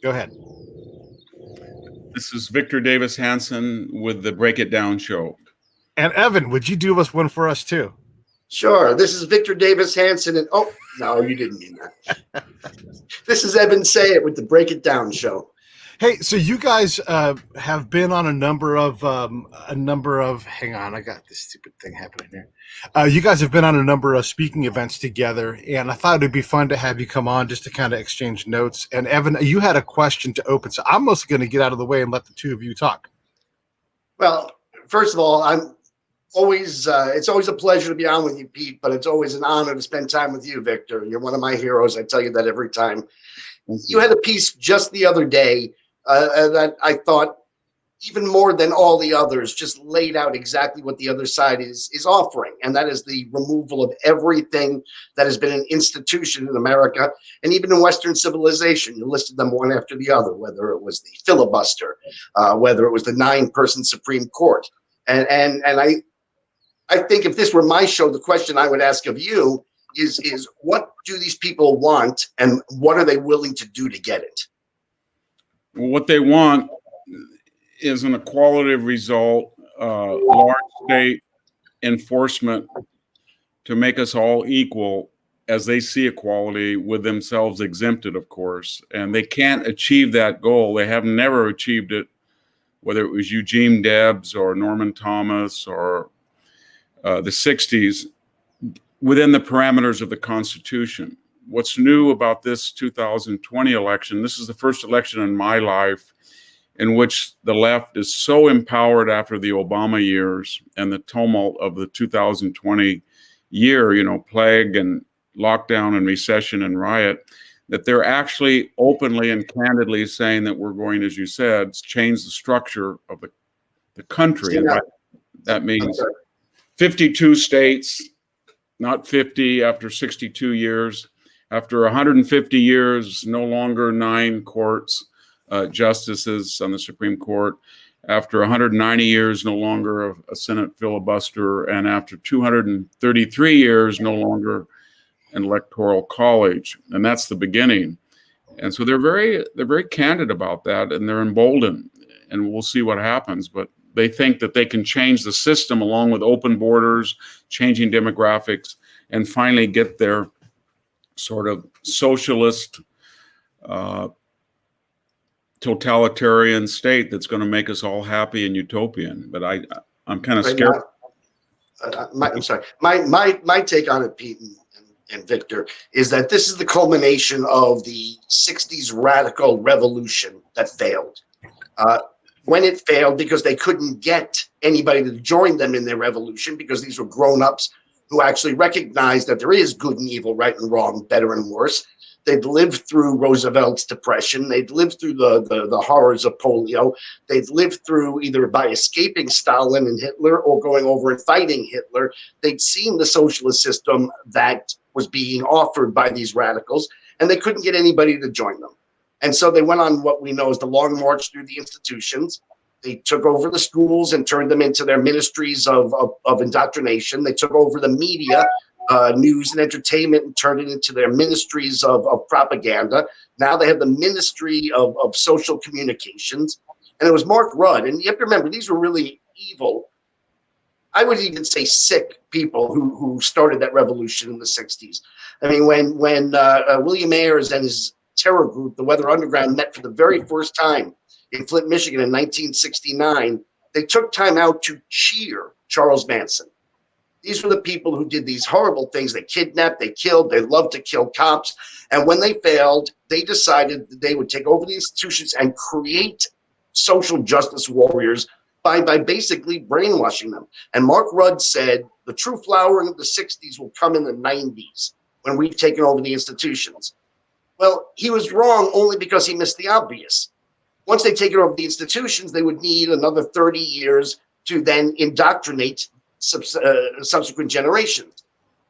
Go ahead. This is Victor Davis Hanson with the Break It Down show. And Evan, would you do one for us too? Sure. This is Victor Davis Hanson. And oh, no, you didn't mean that. This is Evan Sayet with the Break It Down show. Hey, so you guys have been on a number of hang on, I got this stupid thing happening here. You guys have been on a number of speaking events together, and I thought it'd be fun to have you come on just to kind of exchange notes. And Evan, you had a question to open, so I'm mostly going to get out of the way and let the two of you talk. Well, first of all, I'm always it's always a pleasure to be on with you, Pete, but it's always an honor to spend time with you, Victor. You're one of my heroes. I tell you that every time. You had a piece just the other day that I thought, even more than all the others, just laid out exactly what the other side is offering, and that is the removal of everything that has been an institution in America and even in Western civilization. You listed them one after the other, whether it was the filibuster, whether it was the 9-person Supreme Court, and I think if this were my show, the question I would ask of you is what do these people want, and what are they willing to do to get it? Well, what they want is an equalitative result, large state enforcement to make us all equal as they see equality, with themselves exempted, of course. And they can't achieve that goal. They have never achieved it, whether it was Eugene Debs or Norman Thomas or the 60s, within the parameters of the Constitution. What's new about this 2020 election, this is the first election in my life in which the left is so empowered after the Obama years and the tumult of the 2020 year, plague and lockdown and recession and riot, that they're actually openly and candidly saying that we're going, as you said, change the structure of the country. And that means 52 states, not 50 after 62 years. After 150 years, no longer 9 courts, justices on the Supreme Court. After 190 years, no longer a Senate filibuster. And after 233 years, no longer an electoral college. And that's the beginning. And so they're very candid about that, and they're emboldened. And we'll see what happens. But they think that they can change the system along with open borders, changing demographics, and finally get their sort of socialist, totalitarian state that's going to make us all happy and utopian. But I'm kind of scared. I'm sorry. My take on it, Pete and Victor, is that this is the culmination of the 60s radical revolution that failed. When it failed because they couldn't get anybody to join them in their revolution, because these were grown-ups who actually recognized that there is good and evil, right and wrong, better and worse. They'd lived through Roosevelt's depression. They'd lived through the horrors of polio. They'd lived through, either by escaping Stalin and Hitler or going over and fighting Hitler. They'd seen the socialist system that was being offered by these radicals, and they couldn't get anybody to join them. And so they went on what we know as the long march through the institutions. They took over the schools and turned them into their ministries of indoctrination. They took over the media, news and entertainment, and turned it into their ministries of propaganda. Now they have the ministry of social communications. And it was Mark Rudd. And you have to remember, these were really evil, I would even say sick people who started that revolution in the 60s. I mean, when William Ayers and his terror group, the Weather Underground, met for the very first time in Flint, Michigan in 1969, they took time out to cheer Charles Manson. These were the people who did these horrible things. They kidnapped, they killed, they loved to kill cops. And when they failed, they decided that they would take over the institutions and create social justice warriors by basically brainwashing them. And Mark Rudd said the true flowering of the 60s will come in the 90s when we've taken over the institutions. Well, he was wrong only because he missed the obvious. Once they take over the institutions, they would need another 30 years to then indoctrinate subsequent generations.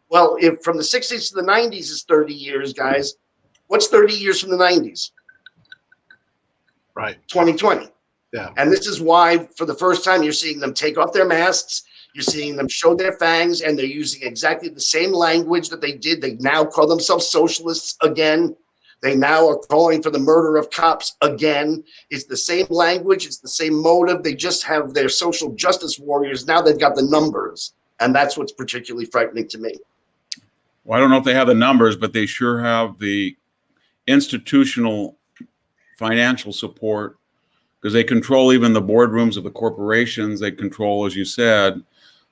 Well, if from the 60s to the 90s is 30 years, guys, what's 30 years from the 90s? Right. 2020. Yeah. And this is why, for the first time, you're seeing them take off their masks. You're seeing them show their fangs, and they're using exactly the same language that they did. They now call themselves socialists again. They now are calling for the murder of cops again. It's the same language. It's the same motive. They just have their social justice warriors. Now they've got the numbers. And that's what's particularly frightening to me. Well, I don't know if they have the numbers, but they sure have the institutional financial support, because they control even the boardrooms of the corporations. They control, as you said,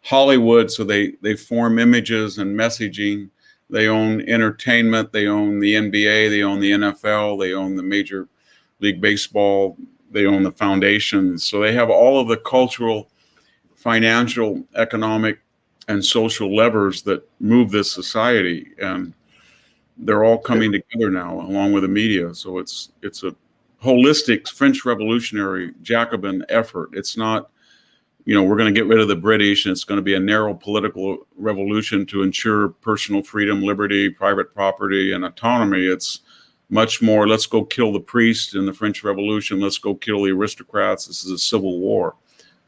Hollywood. So they form images and messaging. They own entertainment. They own the NBA. They own the NFL. They own the Major League Baseball. They own the foundations. So they have all of the cultural, financial, economic, and social levers that move this society. And they're all coming together now, along with the media. So it's a holistic French Revolutionary Jacobin effort. It's not, we're going to get rid of the British and it's going to be a narrow political revolution to ensure personal freedom, liberty, private property, and autonomy. It's much more, let's go kill the priests in the French Revolution. Let's go kill the aristocrats. This is a civil war.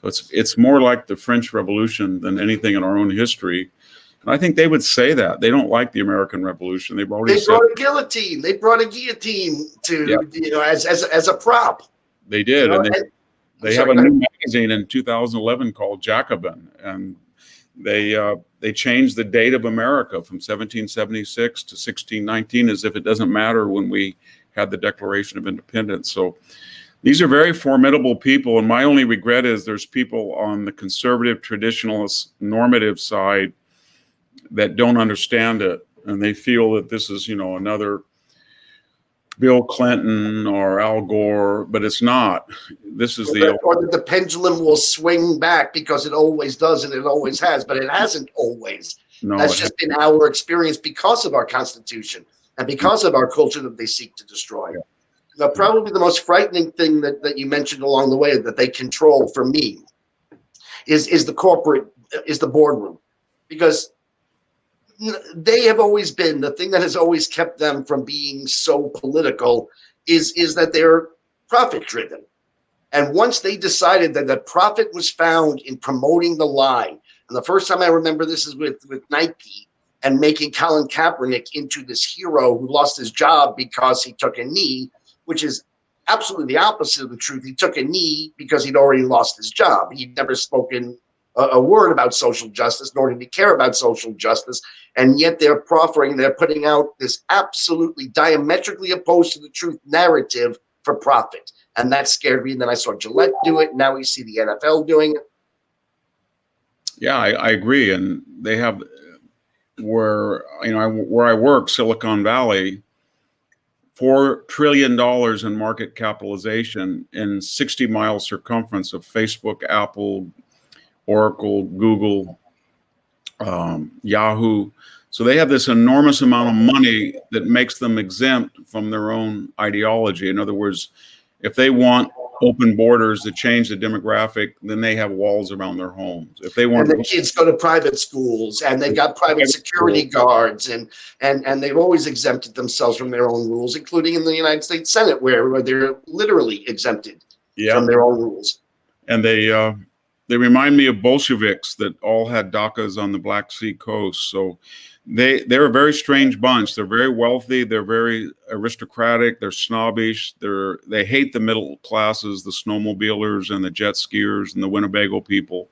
So it's more like the French Revolution than anything in our own history. And I think they would say that. They don't like the American Revolution. They brought a guillotine. They brought a guillotine to, as a prop. They did. And they have a new magazine in 2011 called Jacobin. And they changed the date of America from 1776 to 1619, as if it doesn't matter when we had the Declaration of Independence. So these are very formidable people. And my only regret is there's people on the conservative, traditionalist, normative side that don't understand it. And they feel that this is, another Bill Clinton or Al Gore, but it's not. This is or that the pendulum will swing back, because it always does and it always has, but it hasn't always. No, that's just been our experience because of our Constitution and because of our culture that they seek to destroy. Yeah. Now, probably the most frightening thing that you mentioned along the way that they control for me is the boardroom, because they have always been the thing that has always kept them from being so political is that they're profit driven. And once they decided that the profit was found in promoting the lie, and the first time I remember this is with Nike and making Colin Kaepernick into this hero who lost his job because he took a knee, which is absolutely the opposite of the truth. He took a knee because he'd already lost his job. He'd never spoken a word about social justice, nor did he care about social justice. And yet they're putting out this absolutely diametrically opposed to the truth narrative for profit. And that scared me. And then I saw Gillette do it. Now we see the NFL doing it. Yeah, I agree. And they have where I work, Silicon Valley, $4 trillion in market capitalization in 60-mile circumference of Facebook, Apple, Oracle, Google, Yahoo. So they have this enormous amount of money that makes them exempt from their own ideology. In other words, if they want open borders to change the demographic, then they have walls around their homes. If they want, and the kids go to private schools, and they've got private security guards, and they've always exempted themselves from their own rules, including in the United States Senate, where they're literally exempted from their own rules. And they remind me of Bolsheviks that all had dachas on the Black Sea coast. So they're a very strange bunch. They're very wealthy. They're very aristocratic. They're snobbish. They hate the middle classes, the snowmobilers and the jet skiers and the Winnebago people.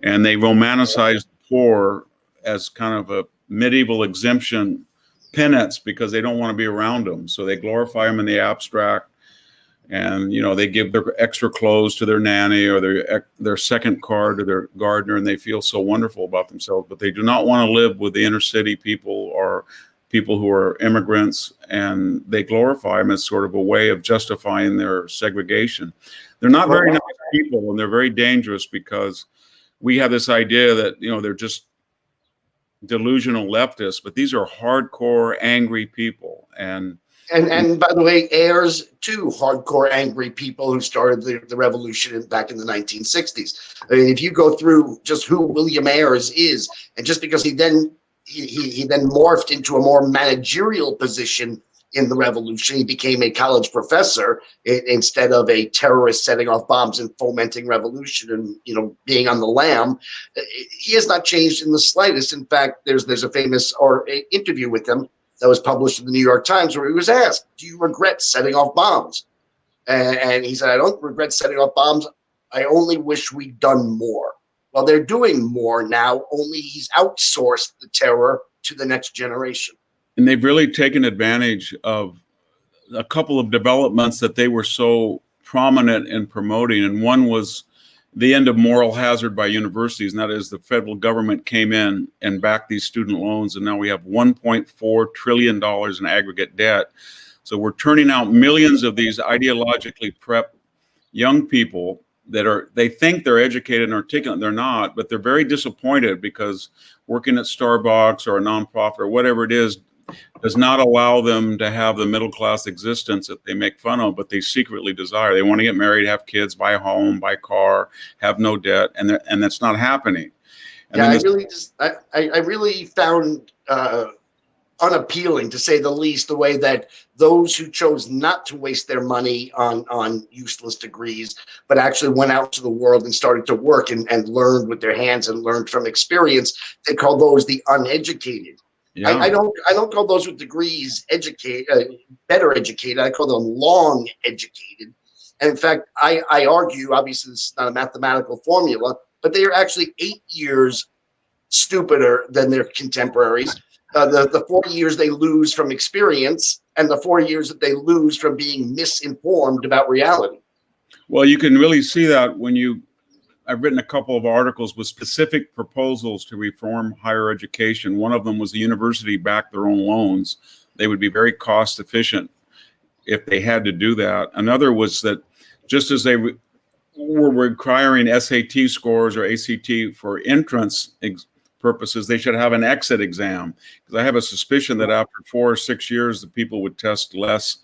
And they romanticize the poor as kind of a medieval exemption peasants because they don't want to be around them. So they glorify them in the abstract. And, they give their extra clothes to their nanny or their second car to their gardener, and they feel so wonderful about themselves. But they do not want to live with the inner city people or people who are immigrants, and they glorify them as sort of a way of justifying their segregation. They're not very nice people, and they're very dangerous because we have this idea that, they're just delusional leftists, but these are hardcore, angry people. And by the way, heirs to hardcore, angry people who started the revolution back in the 1960s. I mean, if you go through just who William Ayres is, and just because he then morphed into a more managerial position in the revolution, he became a college professor instead of a terrorist setting off bombs and fomenting revolution and being on the lam. He has not changed in the slightest. In fact, there's a famous interview with him that was published in the New York Times, where he was asked, "Do you regret setting off bombs?" And he said, "I don't regret setting off bombs. I only wish we'd done more." Well, they're doing more now, only he's outsourced the terror to the next generation. And they've really taken advantage of a couple of developments that they were so prominent in promoting. And one was the end of moral hazard by universities, and that is the federal government came in and backed these student loans, and now we have $1.4 trillion in aggregate debt. So we're turning out millions of these ideologically prepped young people that they think they're educated and articulate. They're not, but they're very disappointed because working at Starbucks or a nonprofit or whatever it is does not allow them to have the middle class existence that they make fun of, but they secretly desire. They want to get married, have kids, buy a home, buy a car, have no debt, and that's not happening. And I really found unappealing, to say the least, the way that those who chose not to waste their money on useless degrees, but actually went out to the world and started to work and learned with their hands and learned from experience, they call those the uneducated. Yeah. I don't call those with degrees better educated. I call them long educated. And in fact, I argue, obviously this is not a mathematical formula, but they are actually 8 years stupider than their contemporaries. The 4 years they lose from experience and the 4 years that they lose from being misinformed about reality. Well, you can really see that when I've written a couple of articles with specific proposals to reform higher education. One of them was the university back their own loans. They would be very cost efficient if they had to do that. Another was that just as they were requiring SAT scores or ACT for entrance purposes, they should have an exit exam. Because I have a suspicion that after 4 or 6 years, the people would test less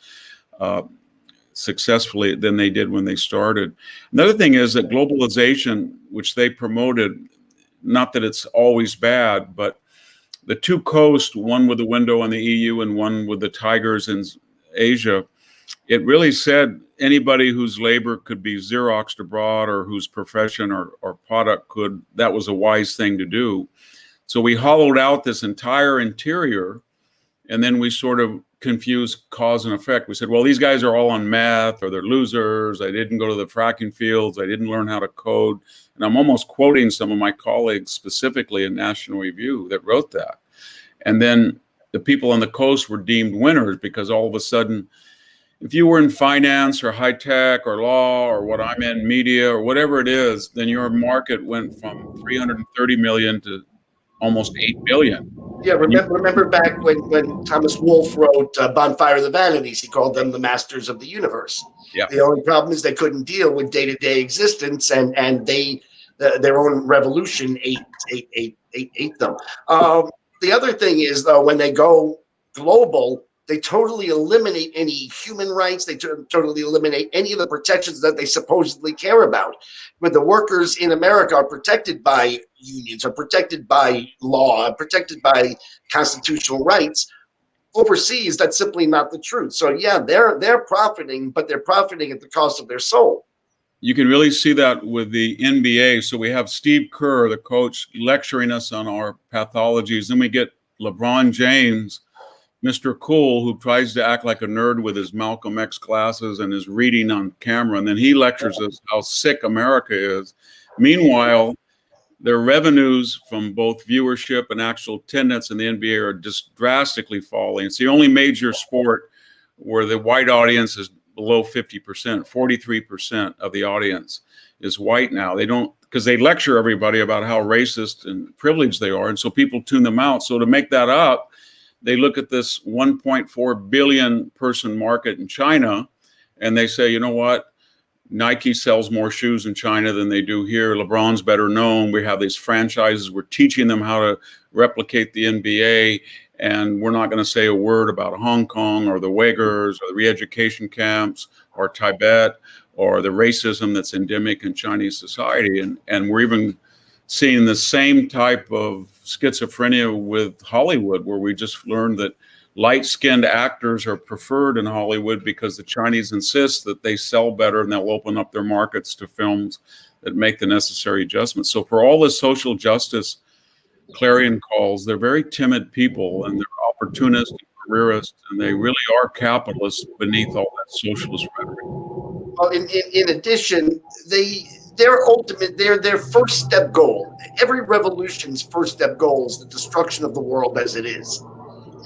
successfully than they did when they started. Another thing is that globalization, which they promoted, not that it's always bad, but the two coasts, one with the window on the EU and one with the tigers in Asia, it really said anybody whose labor could be Xeroxed abroad or whose profession or product that was a wise thing to do. So we hollowed out this entire interior, and then we sort of confused cause and effect. We said, well, these guys are all on meth, or they're losers. I didn't go to the fracking fields. I didn't learn how to code. And I'm almost quoting some of my colleagues specifically in National Review that wrote that. And then the people on the coast were deemed winners because all of a sudden, if you were in finance or high tech or law or what I'm in, media or whatever it is, then your market went from 330 million to almost 8 billion. Yeah, remember back when Thomas Wolfe wrote Bonfire of the Vanities, he called them the masters of the universe. Yeah. The only problem is they couldn't deal with day-to-day existence, and their own revolution ate them. The other thing is, though, when they go global, they totally eliminate any human rights. They totally eliminate any of the protections that they supposedly care about. But the workers in America are protected by unions, are protected by law, are protected by constitutional rights. Overseas, that's simply not the truth. So yeah, they're profiting, but they're profiting at the cost of their soul. You can really see that with the NBA. So we have Steve Kerr, the coach, lecturing us on our pathologies. Then we get LeBron James, Mr. Cool, who tries to act like a nerd with his Malcolm X glasses and his reading on camera. And then he lectures us how sick America is. Meanwhile, their revenues from both viewership and actual attendance in the NBA are just drastically falling. It's the only major sport where the white audience is below 50%, 43% of the audience is white now. They don't, because they lecture everybody about how racist and privileged they are. And so people tune them out. So to make that up, they look at this 1.4 billion person market in China, and they say, you know what? Nike sells more shoes in China than they do here. LeBron's better known. We have these franchises. We're teaching them how to replicate the NBA, and we're not going to say a word about Hong Kong or the Uyghurs or the re-education camps or Tibet or the racism that's endemic in Chinese society. And we're even seeing the same type of schizophrenia with Hollywood, where we just learned that light-skinned actors are preferred in Hollywood because the Chinese insist that they sell better and they'll open up their markets to films that make the necessary adjustments. So for all the social justice clarion calls, they're very timid people, and they're opportunistic, careerists, and they really are capitalists beneath all that socialist rhetoric. Well, in addition, their first step goal, every revolution's first step goal is the destruction of the world as it is.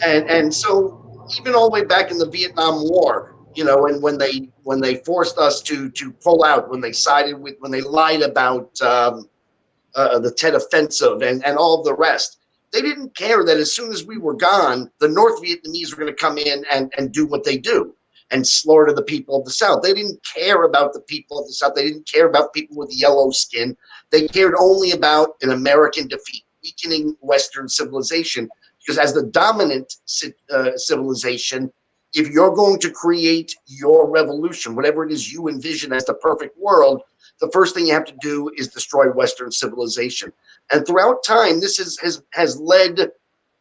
And so even all the way back in the Vietnam War, you know, and when they forced us to pull out, when they lied about the Tet Offensive and all of the rest, they didn't care that as soon as we were gone, the North Vietnamese were going to come in and do what they do and slaughter the people of the South. They didn't care about the people of the South. They didn't care about people with yellow skin. They cared only about an American defeat, weakening Western civilization. Because as the dominant civilization, if you're going to create your revolution, whatever it is you envision as the perfect world, the first thing you have to do is destroy Western civilization. And throughout time, this has led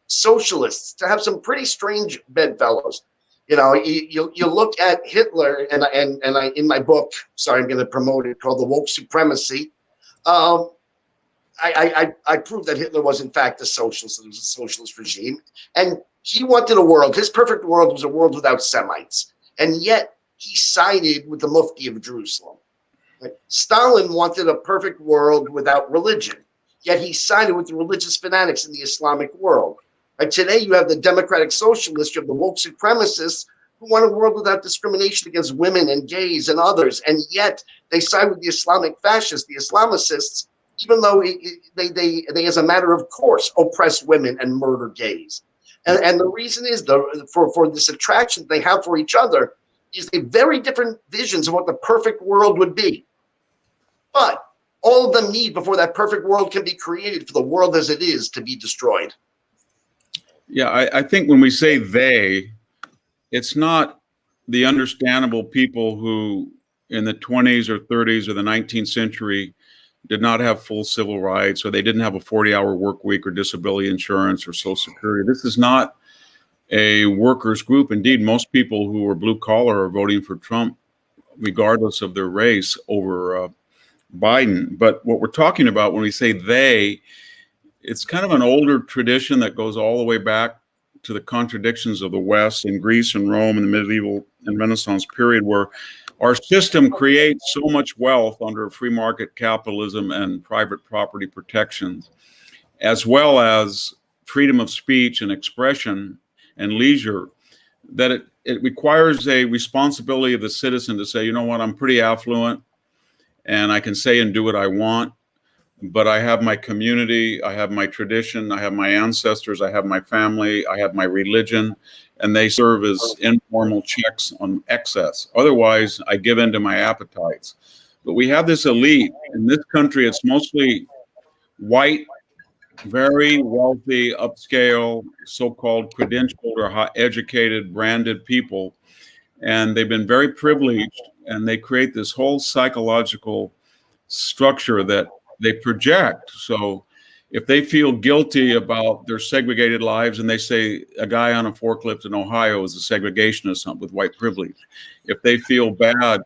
socialists to have some pretty strange bedfellows. You know, you look at Hitler, and I in my book, sorry, I'm going to promote it, called The Woke Supremacy. I proved that Hitler was in fact a socialist. It was a socialist regime, and he wanted a world. His perfect world was a world without Semites, and yet he sided with the Mufti of Jerusalem. Right? Stalin wanted a perfect world without religion, yet he sided with the religious fanatics in the Islamic world. Right? Today, you have the democratic socialists, you have the woke supremacists who want a world without discrimination against women and gays and others, and yet they side with the Islamic fascists, the Islamicists, even though they as a matter of course, oppress women and murder gays. And the reason is for this attraction they have for each other is they very different visions of what the perfect world would be. But all of them need, before that perfect world can be created, for the world as it is to be destroyed. Yeah, I think when we say they, it's not the understandable people who in the 20s or 30s or the 19th century did not have full civil rights, or they didn't have a 40-hour work week or disability insurance or Social Security. This is not a workers group. Indeed, most people who are blue collar are voting for Trump, regardless of their race, over Biden. But what we're talking about when we say they, it's kind of an older tradition that goes all the way back to the contradictions of the West in Greece and Rome in the medieval and Renaissance period, where our system creates so much wealth under free market capitalism and private property protections, as well as freedom of speech and expression and leisure, that it requires a responsibility of the citizen to say, you know what, I'm pretty affluent and I can say and do what I want, but I have my community, I have my tradition, I have my ancestors, I have my family, I have my religion, and they serve as informal checks on excess. Otherwise, I give in to my appetites. But we have this elite. In this country, it's mostly white, very wealthy, upscale, so-called credentialed or high educated, branded people. And they've been very privileged, and they create this whole psychological structure that they project. So if they feel guilty about their segregated lives, and they say a guy on a forklift in Ohio is a segregationist with white privilege, if they feel bad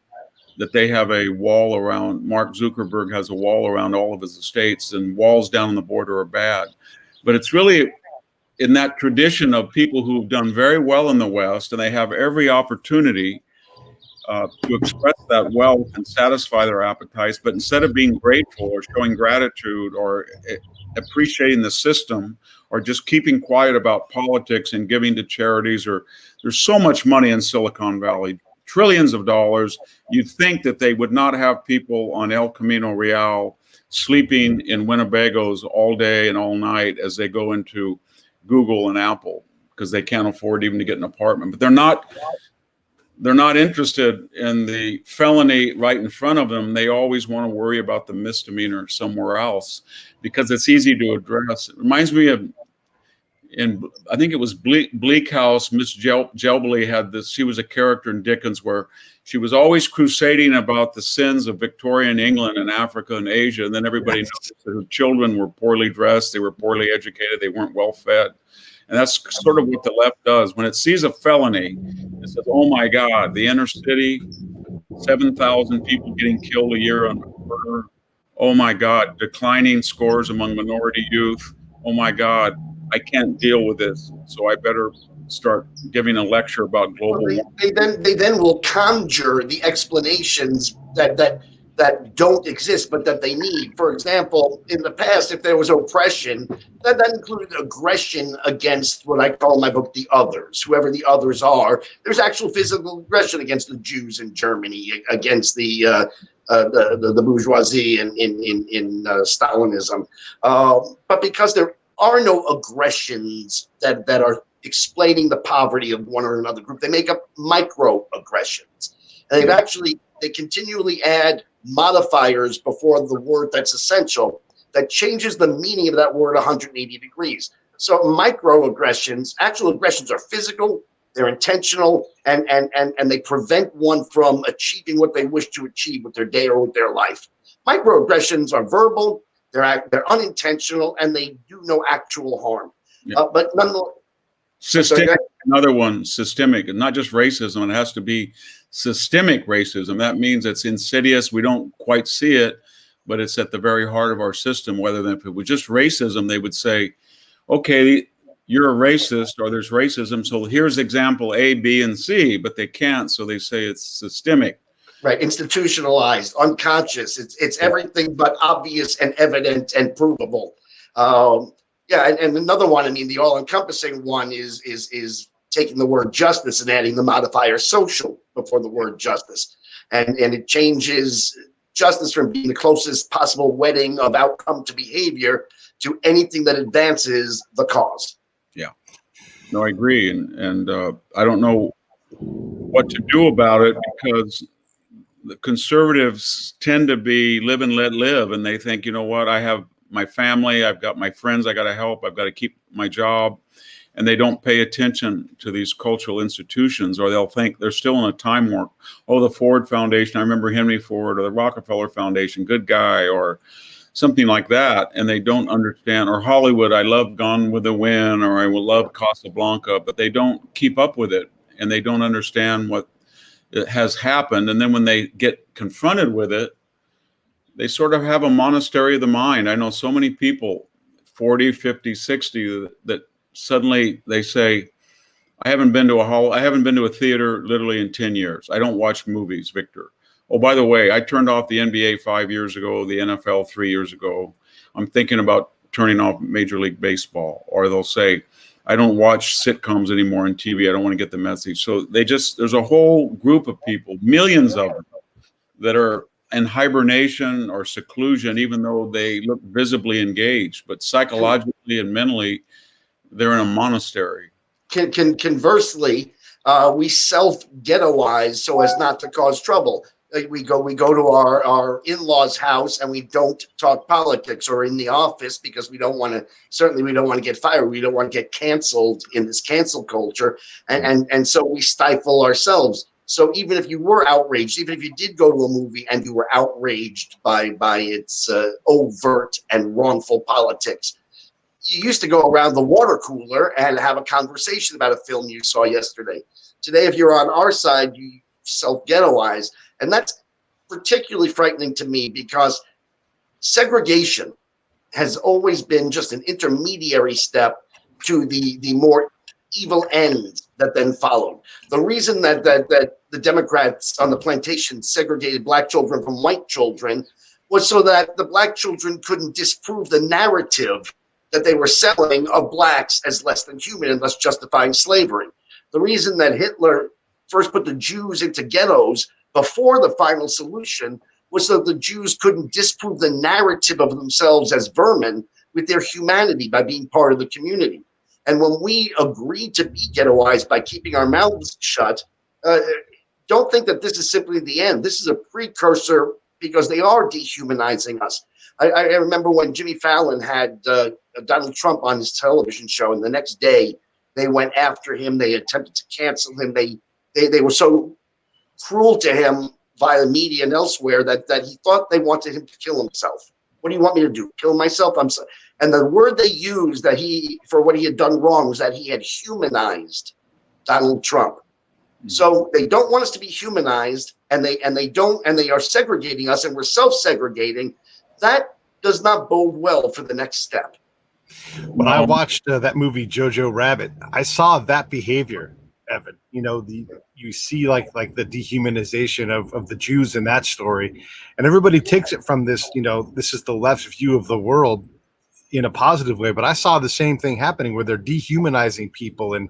that they have a wall around, Mark Zuckerberg has a wall around all of his estates, and walls down on the border are bad. But it's really in that tradition of people who've done very well in the West, and they have every opportunity to express that wealth and satisfy their appetites, but instead of being grateful or showing gratitude or appreciating the system or just keeping quiet about politics and giving to charities, or there's so much money in Silicon Valley, trillions of dollars. You'd think that they would not have people on El Camino Real sleeping in Winnebagos all day and all night as they go into Google and Apple because they can't afford even to get an apartment. But they're not interested in the felony right in front of them. They always want to worry about the misdemeanor somewhere else because it's easy to address. It reminds me of, I think it was Bleak House, Miss Jelbley had this, she was a character in Dickens where she was always crusading about the sins of Victorian England and Africa and Asia. And then everybody noticed that her children were poorly dressed, they were poorly educated, they weren't well fed. And that's sort of what the left does. When it sees a felony, it says, oh my God, the inner city, 7,000 people getting killed a year on murder. Oh my God, declining scores among minority youth. Oh my God, I can't deal with this. So I better start giving a lecture about global warming. They then will conjure the explanations that don't exist, but that they need. For example, in the past, if there was oppression, that included aggression against what I call in my book the others, whoever the others are. There's actual physical aggression against the Jews in Germany, against the bourgeoisie in Stalinism. But because there are no aggressions that are explaining the poverty of one or another group, they make up microaggressions. And they continually add modifiers before the word that's essential that changes the meaning of that word 180 degrees. So microaggressions, actual aggressions are physical, they're intentional, and they prevent one from achieving what they wish to achieve with their day or with their life. Microaggressions are verbal, they're unintentional, and they do no actual harm. Yeah. But nonetheless, systemic, another one, systemic, and not just racism. It has to be systemic racism. That means it's insidious. We don't quite see it, but it's at the very heart of our system. Whether than if it was just racism, they would say, okay, you're a racist, or there's racism, so here's example A, B, and C, but they can't, so they say it's systemic. Right, institutionalized, unconscious. It's everything but obvious and evident and provable. And another one, I mean, the all-encompassing one is taking the word justice and adding the modifier social before the word justice. And it changes justice from being the closest possible wedding of outcome to behavior to anything that advances the cause. Yeah, no, I agree. And I don't know what to do about it, because the conservatives tend to be live and let live. And they think, you know what, I have my family, I've got my friends, I got to help, I've got to keep my job. And they don't pay attention to these cultural institutions, or they'll think they're still in a time warp. Oh, the Ford Foundation, I remember Henry Ford, or the Rockefeller Foundation, good guy, or something like that. And they don't understand, or Hollywood, I love Gone with the Wind, or I will love Casablanca, but they don't keep up with it, and they don't understand what has happened. And then when they get confronted with it, they sort of have a monastery of the mind. I know so many people, 40, 50, 60, that suddenly they say, I haven't been to a theater literally in 10 years. I don't watch movies, Victor. Oh, by the way, I turned off the NBA 5 years ago, the NFL 3 years ago. I'm thinking about turning off Major League Baseball. Or they'll say, I don't watch sitcoms anymore on TV. I don't want to get the message. So there's a whole group of people, millions of them, that are in hibernation or seclusion, even though they look visibly engaged, but psychologically and mentally, they're in a monastery. Conversely, we self-ghettoize so as not to cause trouble. We go to our in-laws' house and we don't talk politics, or in the office, because we don't want to get fired. We don't want to get canceled in this cancel culture. And so we stifle ourselves. So even if you were outraged, even if you did go to a movie and you were outraged by its overt and wrongful politics, you used to go around the water cooler and have a conversation about a film you saw yesterday. Today, if you're on our side, you self-ghettoize. And that's particularly frightening to me, because segregation has always been just an intermediary step to the more evil ends that then followed. The reason that the Democrats on the plantation segregated black children from white children was so that the black children couldn't disprove the narrative that they were selling of blacks as less than human and thus justifying slavery. The reason that Hitler first put the Jews into ghettos before the final solution was so the Jews couldn't disprove the narrative of themselves as vermin with their humanity by being part of the community. And when we agreed to be ghettoized by keeping our mouths shut, don't think that this is simply the end. This is a precursor, because they are dehumanizing us. I remember when Jimmy Fallon had Donald Trump on his television show, and the next day they went after him. They attempted to cancel him. They were so cruel to him via media and elsewhere that he thought they wanted him to kill himself. What do you want me to do? Kill myself? I'm sorry. And the word they used for what he had done wrong was that he had humanized Donald Trump. So they don't want us to be humanized, and they are segregating us, and we're self-segregating. That does not bode well for the next step. When I watched that movie Jojo Rabbit, I saw that behavior, Evan. You see like the dehumanization of the Jews in that story, and everybody takes it from this. This is the left's view of the world in a positive way, but I saw the same thing happening where they're dehumanizing people, and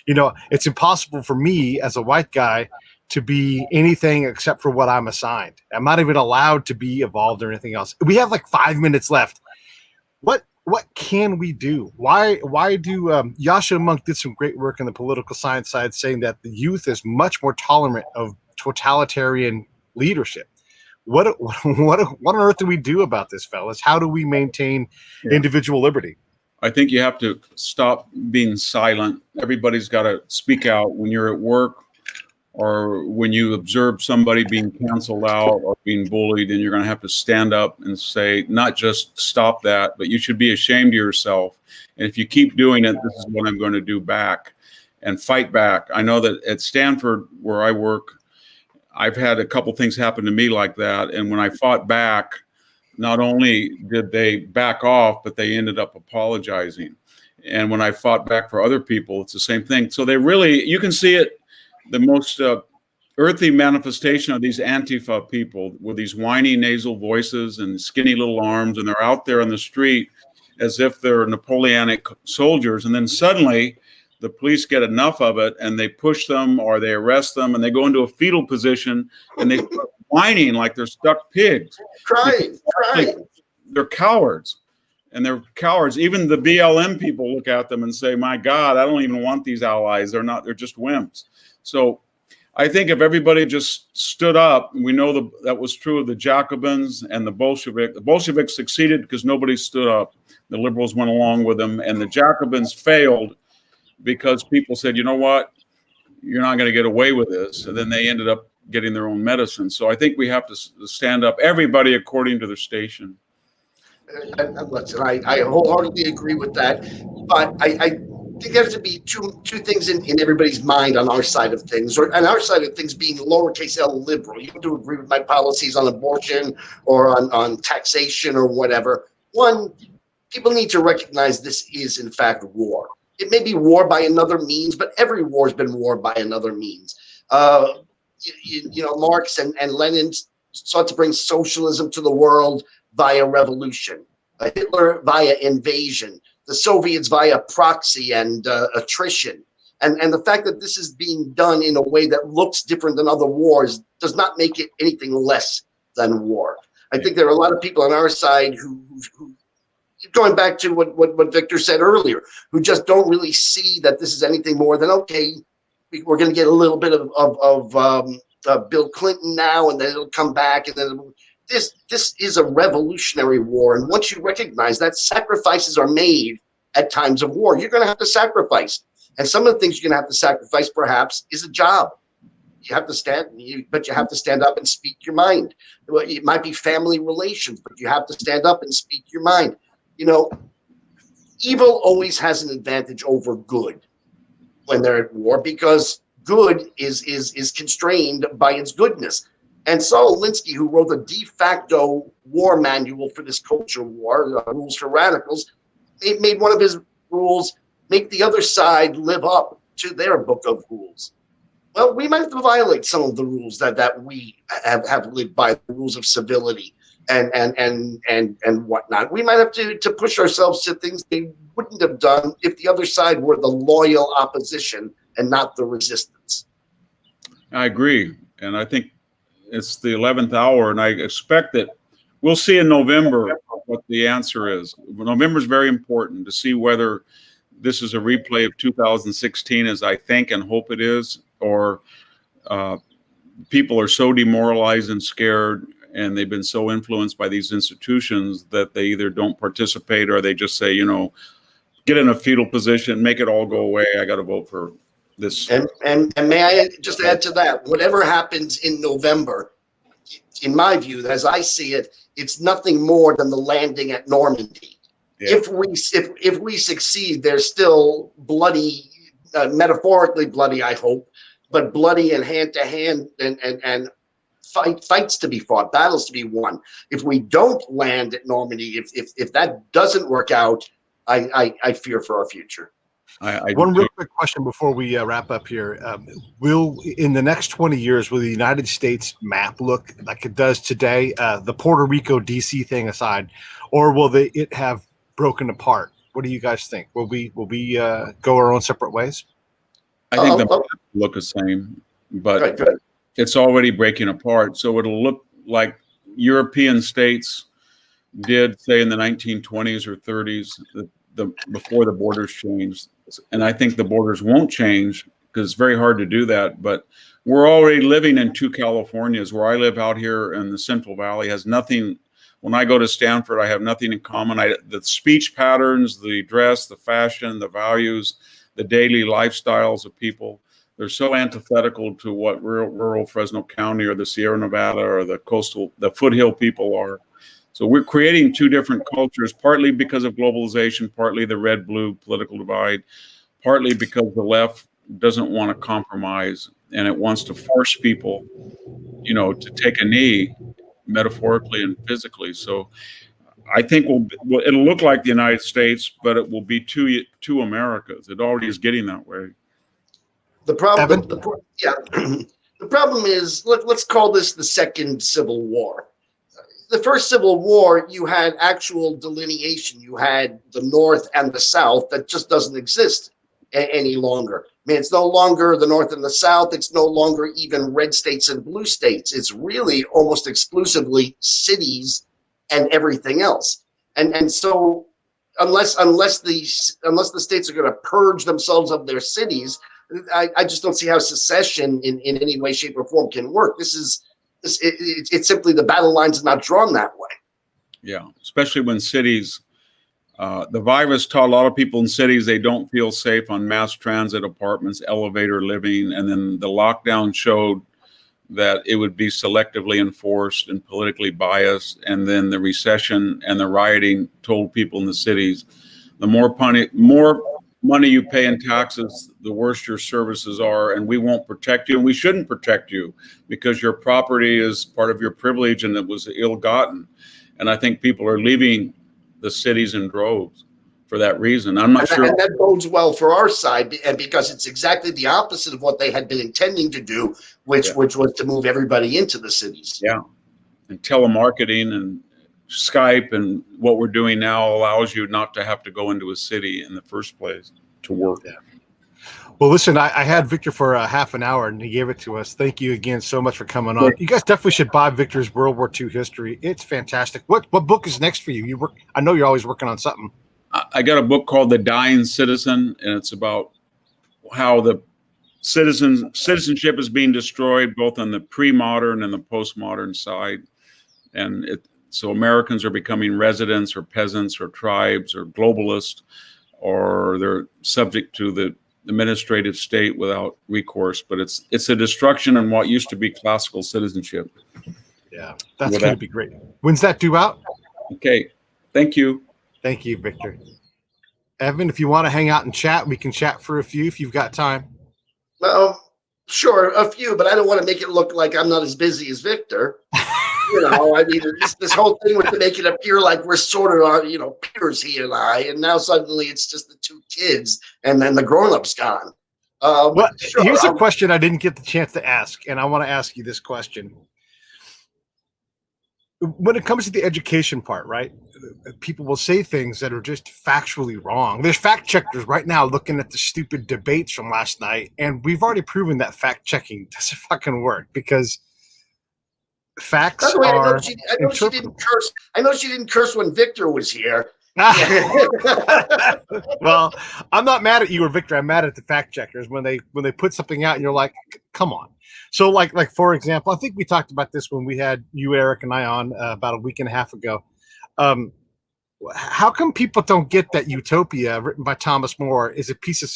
it's impossible for me as a white guy to be anything except for what I'm assigned. I'm not even allowed to be evolved or anything else. We have like 5 minutes left. What can we do? Why do Yasha Monk did some great work in the political science side, saying that the youth is much more tolerant of totalitarian leadership. What on earth do we do about this, fellas? How do we maintain individual liberty? I think you have to stop being silent. Everybody's got to speak out when you're at work, or when you observe somebody being canceled out or being bullied, and you're going to have to stand up and say, not just stop that, but you should be ashamed of yourself. And if you keep doing it, this is what I'm going to do back, and fight back. I know that at Stanford, where I work, I've had a couple things happen to me like that. And when I fought back, not only did they back off, but they ended up apologizing. And when I fought back for other people, it's the same thing. So you can see it. The most earthy manifestation of these Antifa people with these whiny nasal voices and skinny little arms, and they're out there on the street as if they're Napoleonic soldiers. And then suddenly the police get enough of it and they push them or they arrest them, and they go into a fetal position and they start whining like they're stuck pigs. Crying. They're cowards. And they're cowards. Even the BLM people look at them and say, my God, I don't even want these allies. They're just wimps. So I think if everybody just stood up, we know that was true of the Jacobins and the Bolsheviks. The Bolsheviks succeeded because nobody stood up. The liberals went along with them, and the Jacobins failed because people said, you know what, you're not going to get away with this. And then they ended up getting their own medicine. So I think we have to stand up, everybody according to their station. Listen, I wholeheartedly agree with that, but I think there has to be two things in everybody's mind on our side of things, or on our side of things being lowercase l liberal. You have to agree with my policies on abortion or on taxation or whatever. One, people need to recognize this is in fact war. It may be war by another means, but every war has been war by another means. Marx and Lenin sought to bring socialism to the world via revolution, Hitler via invasion, the Soviets via proxy and attrition. And the fact that this is being done in a way that looks different than other wars does not make it anything less than war. I think there are a lot of people on our side who going back to what Victor said earlier, who just don't really see that this is anything more than, okay, we're going to get a little bit of Bill Clinton now, and then it'll come back, and then this is a revolutionary war. And once you recognize that sacrifices are made at times of war, you're going to have to sacrifice. And some of the things you're going to have to sacrifice, perhaps, is a job. You have to but you have to stand up and speak your mind. It might be family relations, but you have to stand up and speak your mind. Evil always has an advantage over good when they're at war, because good is constrained by its goodness. And Saul Alinsky, who wrote the de facto war manual for this culture war, Rules for Radicals, made one of his rules, make the other side live up to their book of rules. Well, we might have to violate some of the rules that we have lived by, the rules of civility and whatnot. We might have to push ourselves to things they wouldn't have done if the other side were the loyal opposition and not the resistance. I agree. And I think it's the 11th hour, and I expect that we'll see in November what the answer is. November is very important to see whether this is a replay of 2016, as I think and hope it is, or people are so demoralized and scared, and they've been so influenced by these institutions that they either don't participate or they just say, get in a fetal position, make it all go away. I got to vote for this. And may I just add to that, whatever happens in November, in my view, as I see it, it's nothing more than the landing at Normandy. Yeah. If we succeed, there's still bloody, metaphorically bloody, I hope, but bloody and hand to hand and fights to be fought, battles to be won. If we don't land at Normandy, if that doesn't work out, I fear for our future. One real quick question before we wrap up here. Will, in the next 20 years, will the United States map look like it does today, the Puerto Rico DC thing aside, or will it have broken apart? What do you guys think? Will we go our own separate ways? I think the map will look the same, but good. It's already breaking apart. So it'll look like European states did, say, in the 1920s or 30s, before the borders changed. And I think the borders won't change because it's very hard to do that. But we're already living in two Californias. Where I live out here in the Central Valley has nothing. When I go to Stanford, I have nothing in common. The speech patterns, the dress, the fashion, the values, the daily lifestyles of people, they're so antithetical to what rural Fresno County or the Sierra Nevada or the foothill people are. So we're creating two different cultures, partly because of globalization, partly the red-blue political divide, partly because the left doesn't want to compromise and it wants to force people, to take a knee, metaphorically and physically. So I think it'll look like the United States, but it will be two Americas. It already is getting that way. The problem, the problem is, let's call this the Second Civil War. The first Civil War, you had actual delineation. You had the North and the South that just doesn't exist any longer. I mean, it's no longer the North and the South. It's no longer even red states and blue states. It's really almost exclusively cities and everything else. And so unless the states are going to purge themselves of their cities, I just don't see how secession in any way, shape, or form can work. It's simply the battle lines are not drawn that way. Yeah, especially when cities, the virus taught a lot of people in cities they don't feel safe on mass transit, apartments, elevator living, and then the lockdown showed that it would be selectively enforced and politically biased, and then the recession and the rioting told people in the cities, the more money you pay in taxes, the worse your services are, and we won't protect you, and we shouldn't protect you because your property is part of your privilege and it was ill-gotten. And I think people are leaving the cities in droves for that reason. I'm not sure. And that bodes well for our side, and because it's exactly the opposite of what they had been intending to do, which was to move everybody into the cities. Yeah, and telemarketing and Skype and what we're doing now allows you not to have to go into a city in the first place to work. Yeah. Well, listen, I had Victor for a half an hour and he gave it to us. Thank you again so much for coming on. You guys definitely should buy Victor's World War II history. It's fantastic. What book is next for you? I know you're always working on something. I got a book called The Dying Citizen, and it's about how the citizenship is being destroyed both on the pre-modern and the postmodern side. And so Americans are becoming residents or peasants or tribes or globalists, or they're subject to the administrative state without recourse. But it's a destruction in what used to be classical citizenship. Yeah, that's going to be great. When's that due out? Okay, thank you. Thank you, Victor. Evan, if you want to hang out and chat, we can chat for a few if you've got time. Sure, a few, but I don't want to make it look like I'm not as busy as Victor. I mean, this whole thing was to make it appear like we're sort of, peers, he and I, and now suddenly it's just the two kids, and then the grown-up's gone. Sure, here's a question I didn't get the chance to ask, and I want to ask you this question. When it comes to the education part, right, people will say things that are just factually wrong. There's fact checkers right now looking at the stupid debates from last night, and we've already proven that fact checking doesn't fucking work because facts are. I know she didn't curse. I know she didn't curse when Victor was here. Well, I'm not mad at you or Victor. I'm mad at the fact checkers when they put something out and you're like, come on. So like for example, I think we talked about this when we had you, Eric, and I on about a week and a half ago. How come people don't get that Utopia, written by Thomas More, is a piece of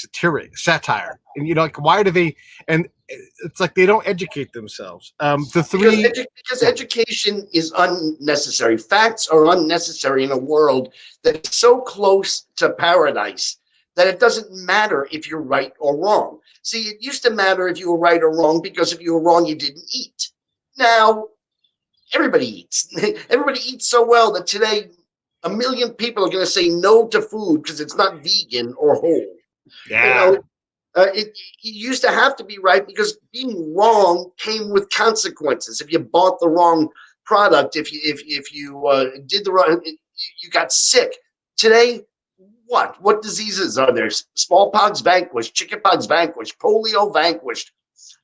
satire? And why do they? And it's like they don't educate themselves. Because education is unnecessary. Facts are unnecessary in a world that is so close to paradise that it doesn't matter if you're right or wrong. See, it used to matter if you were right or wrong, because if you were wrong, you didn't eat. Now, everybody eats. Everybody eats so well that today, A million people are going to say no to food because it's not vegan or whole. Yeah. You know, it used to have to be right because being wrong came with consequences. If you bought the wrong product, if you did the wrong, you got sick. Today, what diseases are there? Smallpox vanquished, chickenpox vanquished, polio vanquished,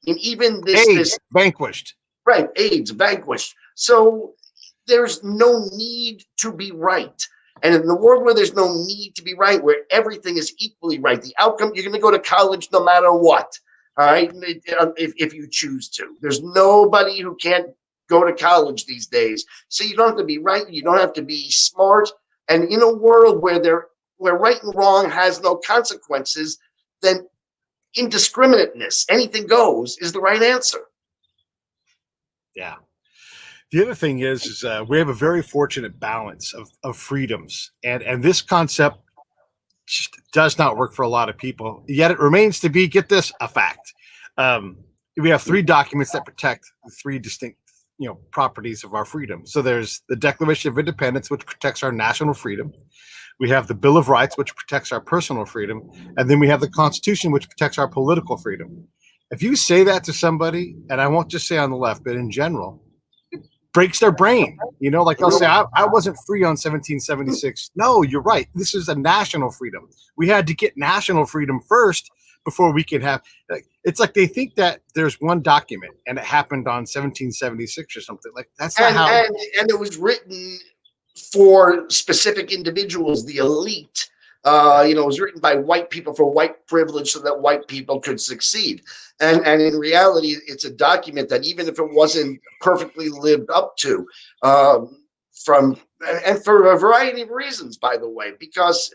and even this vanquished. Right, AIDS vanquished. So there's no need to be right. And in the world where there's no need to be right, where everything is equally right, the outcome, you're going to go to college no matter what. All right, if you choose to. There's nobody who can't go to college these days. So you don't have to be right. You don't have to be smart. And in a world where right and wrong has no consequences, then indiscriminateness, anything goes, is the right answer. Yeah. The other thing is we have a very fortunate balance of freedoms, and this concept just does not work for a lot of people. Yet it remains to be, get this, a fact. We have 3 documents that protect the 3 distinct, properties of our freedom. So there's the Declaration of Independence, which protects our national freedom. We have the Bill of Rights, which protects our personal freedom, and then we have the Constitution, which protects our political freedom. If you say that to somebody, and I won't just say on the left, but in general, breaks their brain. Like they'll say, I wasn't free on 1776. No, you're right. This is a national freedom. We had to get national freedom first before we could have, it's like they think that there's one document and it happened on 1776 or something. Like that's not how. And it was written for specific individuals, the elite. It was written by white people for white privilege so that white people could succeed. And in reality, it's a document that even if it wasn't perfectly lived up to, for a variety of reasons, by the way, because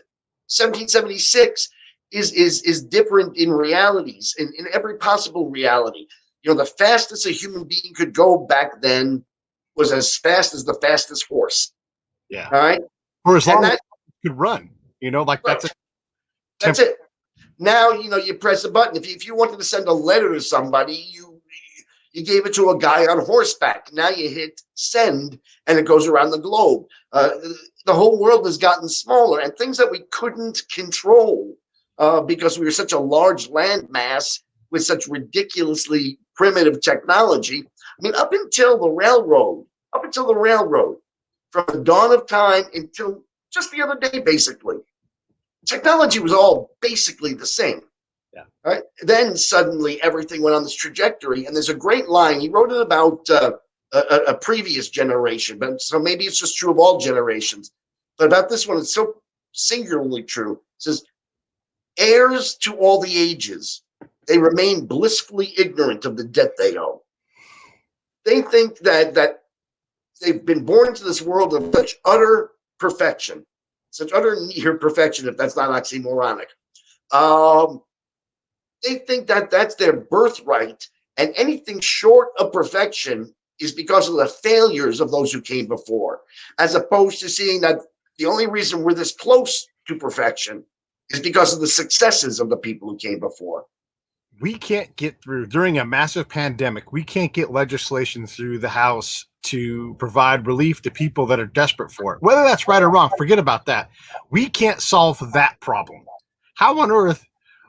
1776 is different in realities, in every possible reality. The fastest a human being could go back then was as fast as the fastest horse. Yeah. All right. For as long as it could run. Right. That's it. Now, you press a button. If you wanted to send a letter to somebody, you gave it to a guy on horseback. Now you hit send, and it goes around the globe. The whole world has gotten smaller, and things that we couldn't control because we were such a large land mass with such ridiculously primitive technology. I mean, up until the railroad, from the dawn of time until just the other day, basically, technology was all basically the same. Yeah. Right. Then suddenly everything went on this trajectory. And there's a great line. He wrote it about a previous generation, but so maybe it's just true of all generations. But about this one, it's so singularly true. It says, heirs to all the ages, they remain blissfully ignorant of the debt they owe. They think that they've been born into this world of such utter perfection, such utter near perfection, if that's not oxymoronic. They think that that's their birthright, and anything short of perfection is because of the failures of those who came before, as opposed to seeing that the only reason we're this close to perfection is because of the successes of the people who came before. We can't get through, during a massive pandemic, we can't get legislation through the House to provide relief to people that are desperate for it. Whether that's right or wrong, forget about that. We can't solve that problem. How on earth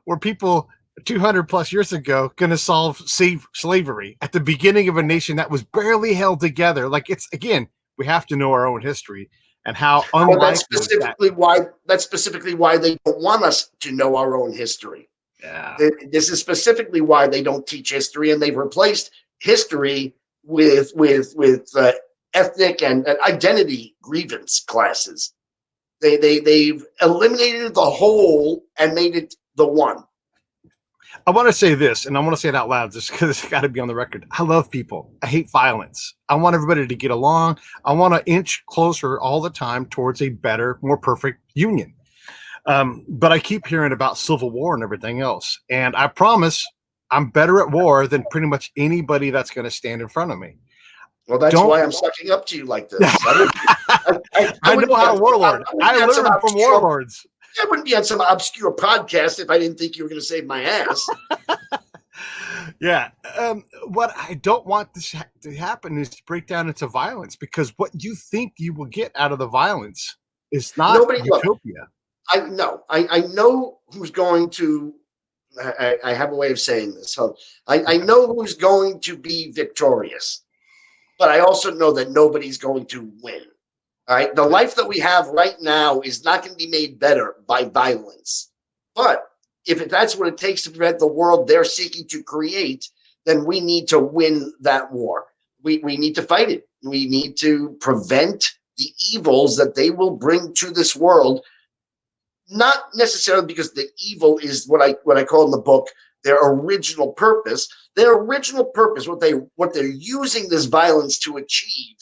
were people 200 plus years ago going to solve slavery at the beginning of a nation that was barely held together? Like, it's, again, we have to know our own history and how unlikely. Well, that's specifically why they don't want us to know our own history. Yeah. This is specifically why they don't teach history, and they've replaced history with ethnic and identity grievance classes. They've eliminated the whole and made it the one. I want to say this, and I want to say it out loud just because it's got to be on the record. I love people. I hate violence. I want everybody to get along. I want to inch closer all the time towards a better, more perfect union. But I keep hearing about civil war and everything else. And I promise I'm better at war than pretty much anybody that's going to stand in front of me. Well, that's why I'm sucking up to you like this. I know how to warlord. I learned from warlords. I wouldn't be on some obscure podcast if I didn't think you were going to save my ass. Yeah. What I don't want this to happen is to break down into violence, because what you think you will get out of the violence It's not Nobody. utopia. I know who's going to. I have a way of saying this. So I know who's going to be victorious, but I also know that nobody's going to win. All right. The life that we have right now is not going to be made better by violence. But if that's what it takes to prevent the world they're seeking to create, then we need to win that war. We need to fight it. We need to prevent the evils that they will bring to this world. Not necessarily because the evil is what I call in the book their original purpose. Their original purpose, what they're using this violence to achieve,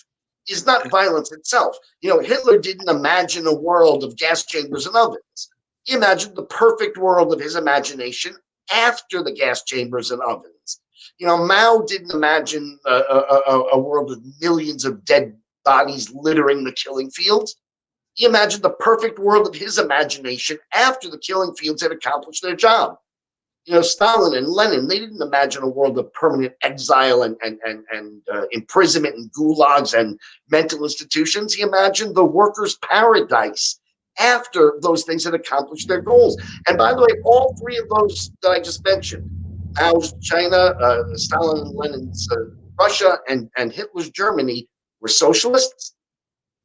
is not violence itself. Hitler didn't imagine a world of gas chambers and ovens. He imagined the perfect world of his imagination after the gas chambers and ovens. Mao didn't imagine a world with millions of dead bodies littering the killing fields. He imagined the perfect world of his imagination after the killing fields had accomplished their job. Stalin and Lenin, they didn't imagine a world of permanent exile and imprisonment and gulags and mental institutions. He imagined the workers' paradise after those things had accomplished their goals. And by the way, all three of those that I just mentioned, Mao's China, Stalin and Lenin's Russia, and Hitler's Germany, were socialists,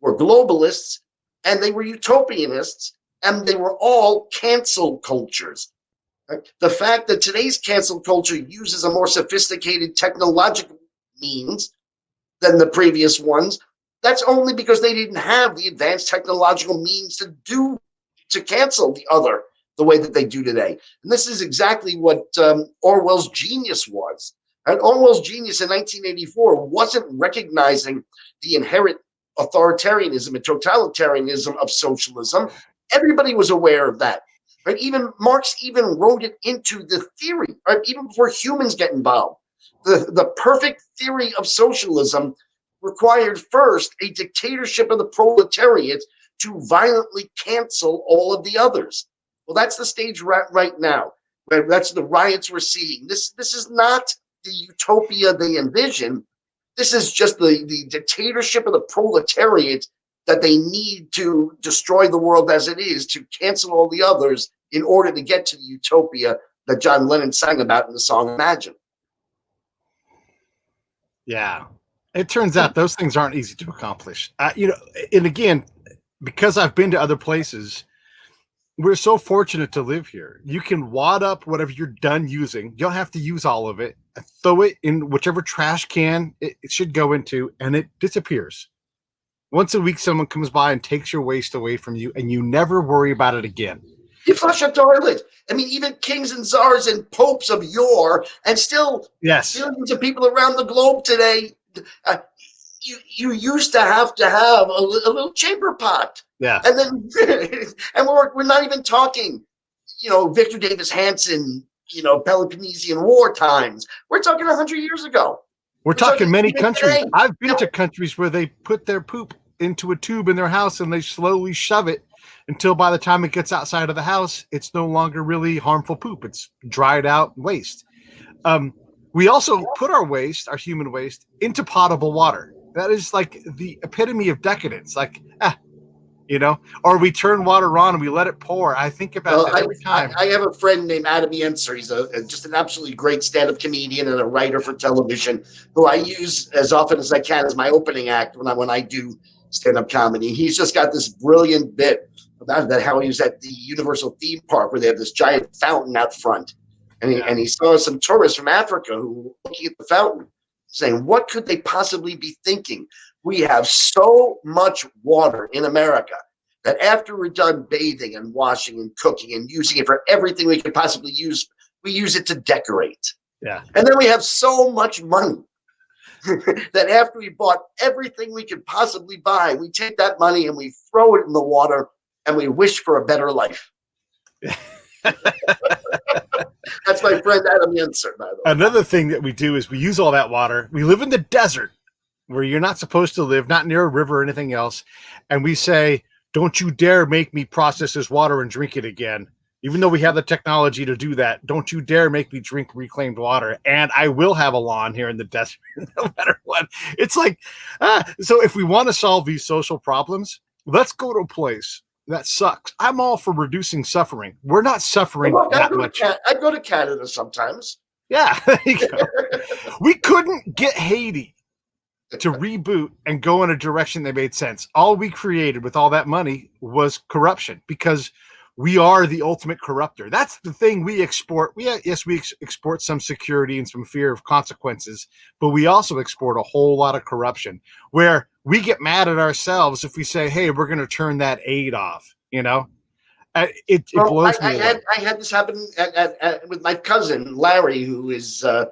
were globalists, and they were utopianists, and they were all cancel cultures. The fact that today's cancel culture uses a more sophisticated technological means than the previous ones, that's only because they didn't have the advanced technological means to cancel the other the way that they do today. And this is exactly what Orwell's genius was. And Orwell's genius in 1984 wasn't recognizing the inherent authoritarianism and totalitarianism of socialism. Everybody was aware of that. Right? Even Marx even wrote it into the theory, right? Even before humans get involved. The perfect theory of socialism required first a dictatorship of the proletariat to violently cancel all of the others. Well, that's the stage right now. Right? That's the riots we're seeing. This is not the utopia they envision. This is just the dictatorship of the proletariat that they need to destroy the world as it is, to cancel all the others in order to get to the utopia that John Lennon sang about in the song Imagine. Yeah. It turns out those things aren't easy to accomplish. And again, because I've been to other places, we're so fortunate to live here. You can wad up whatever you're done using. You don't have to use all of it. Throw it in whichever trash can it should go into, and it disappears. Once a week, someone comes by and takes your waste away from you, and you never worry about it again. You flush a toilet. I mean, even kings and czars and popes of yore, and still millions of people around the globe today, you used to have a little chamber pot. Yeah. And then, and we're not even talking, Victor Davis Hanson, Peloponnesian War times. We're talking 100 years ago. We're talking many countries. Today. I've been to countries where they put their poop into a tube in their house and they slowly shove it until by the time it gets outside of the house, it's no longer really harmful poop. It's dried out waste. We also put our human waste, into potable water. That is like the epitome of decadence. Or we turn water on and we let it pour. I think about that every time. I have a friend named Adam Yenser. He's just an absolutely great stand-up comedian and a writer for television who I use as often as I can as my opening act when I do stand-up comedy. He's just got this brilliant bit about that, how he was at the Universal theme park where they have this giant fountain out front. And he saw some tourists from Africa who were looking at the fountain saying, what could they possibly be thinking? We have so much water in America that after we're done bathing and washing and cooking and using it for everything we could possibly use, we use it to decorate. Yeah. And then we have so much money that after we bought everything we could possibly buy, we take that money and we throw it in the water and we wish for a better life. That's my friend Adam Yenser, by the way. Another thing that we do is we use all that water. We live in the desert where you're not supposed to live, not near a river or anything else. And we say, don't you dare make me process this water and drink it again. Even though we have the technology to do that, don't you dare make me drink reclaimed water. And I will have a lawn here in the desert, no matter what. It's like, so if we want to solve these social problems, let's go to a place that sucks. I'm all for reducing suffering. We're not suffering Look, that much. I go to Canada sometimes. Yeah, there you go. We couldn't get Haiti to reboot and go in a direction that made sense. All we created with all that money was corruption, because we are the ultimate corrupter. That's the thing we export. We export some security and some fear of consequences, but we also export a whole lot of corruption, where we get mad at ourselves if we say, hey, we're going to turn that aid off, you know? It blows me away. I had this happen with my cousin Larry, who is the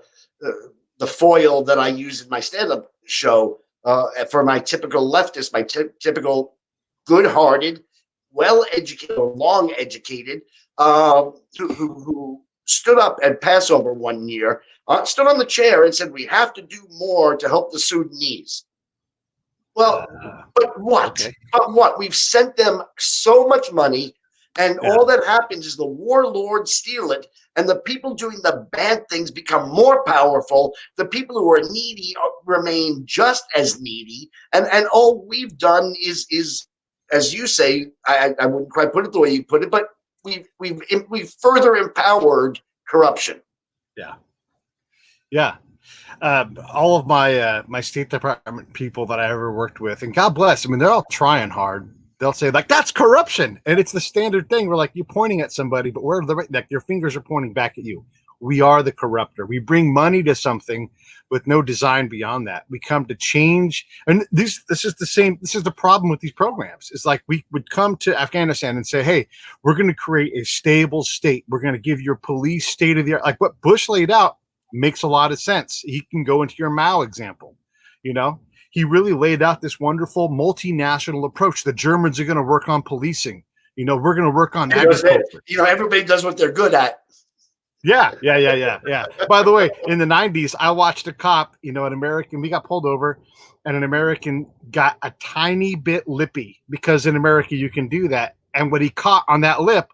foil that I use in my stand-up show for my typical leftist, my typical good-hearted, well-educated, or long-educated, who stood up at Passover one year, stood on the chair and said, "We have to do more to help the Sudanese." Well, but what? Okay. But what? We've sent them so much money. And all that happens is the warlords steal it, and the people doing the bad things become more powerful. The people who are needy remain just as needy, and all we've done is, as you say, I wouldn't quite put it the way you put it, but we've further empowered corruption. Yeah. All of my State Department people that I ever worked with, and God bless, I mean, they're all trying hard. They'll say, like, that's corruption. And it's the standard thing. We're like, you're pointing at somebody, but where the like your fingers are pointing back at you. We are the corrupter. We bring money to something with no design beyond that. We come to change. And this is the same. This is the problem with these programs. It's like we would come to Afghanistan and say, hey, we're going to create a stable state. We're going to give your police state of the art. Like what Bush laid out makes a lot of sense. He can go into your Mao example, you know. He really laid out this wonderful multinational approach. The Germans are going to work on policing. You know, we're going to work on agriculture. You know, everybody does what they're good at. Yeah. By the way, in the 90s, I watched a cop, you know, an American, we got pulled over, and an American got a tiny bit lippy, because in America you can do that. And what he caught on that lip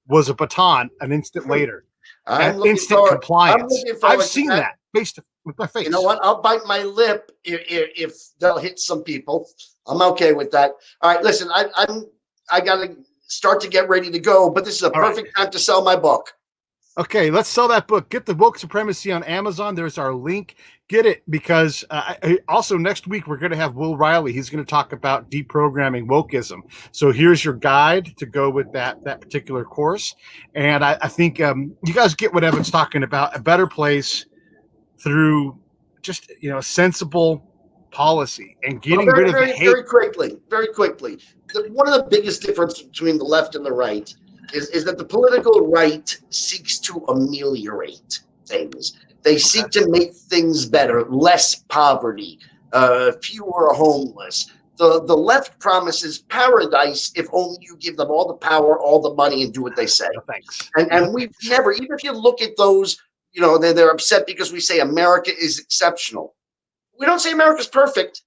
was a baton an instant later. Instant compliance. I've seen that face to with my face. You know what? I'll bite my lip if they'll hit some people. I'm okay with that. All right, listen, I got to start to get ready to go, but this is a perfect time to sell my book. Okay, let's sell that book. Get the Woke Supremacy on Amazon. There's our link. Get it, because also next week we're going to have Will Riley. He's going to talk about deprogramming wokeism. So here's your guide to go with that particular course. And I think you guys get what Evan's talking about, a better place through just, you know, sensible policy and getting rid of the hate. Very quickly. One of the biggest differences between the left and the right is that the political right seeks to ameliorate things. They seek to make things better, less poverty, fewer homeless. The left promises paradise if only you give them all the power, all the money, and do what they say. Thanks. And we've never, even if you look at those, you know, they're upset because we say America is exceptional. We don't say America's perfect,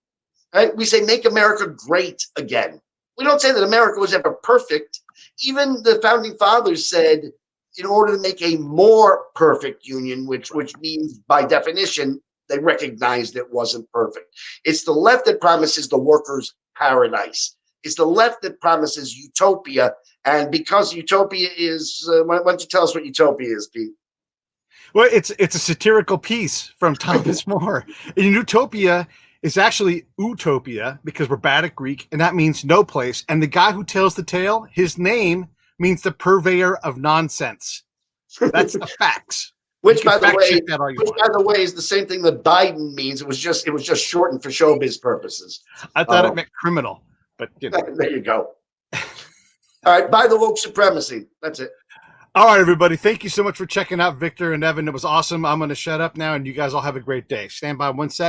right? We say make America great again. We don't say that America was ever perfect. Even the founding fathers said, in order to make a more perfect union, which means by definition, they recognized it wasn't perfect. It's the left that promises the workers paradise. It's the left that promises utopia. And because utopia is, why don't you tell us what utopia is, Pete? Well, it's a satirical piece from Thomas More. In utopia is actually utopia, because we're bad at Greek, and that means no place. And the guy who tells the tale, his name means the purveyor of nonsense. That's the facts. Which, by the way, is the same thing that Biden means. It was just shortened for showbiz purposes. I thought it meant criminal, but you know. There you go. All right, buy the woke supremacy. That's it. All right, everybody. Thank you so much for checking out Victor and Evan. It was awesome. I'm going to shut up now, and you guys all have a great day. Stand by 1 second.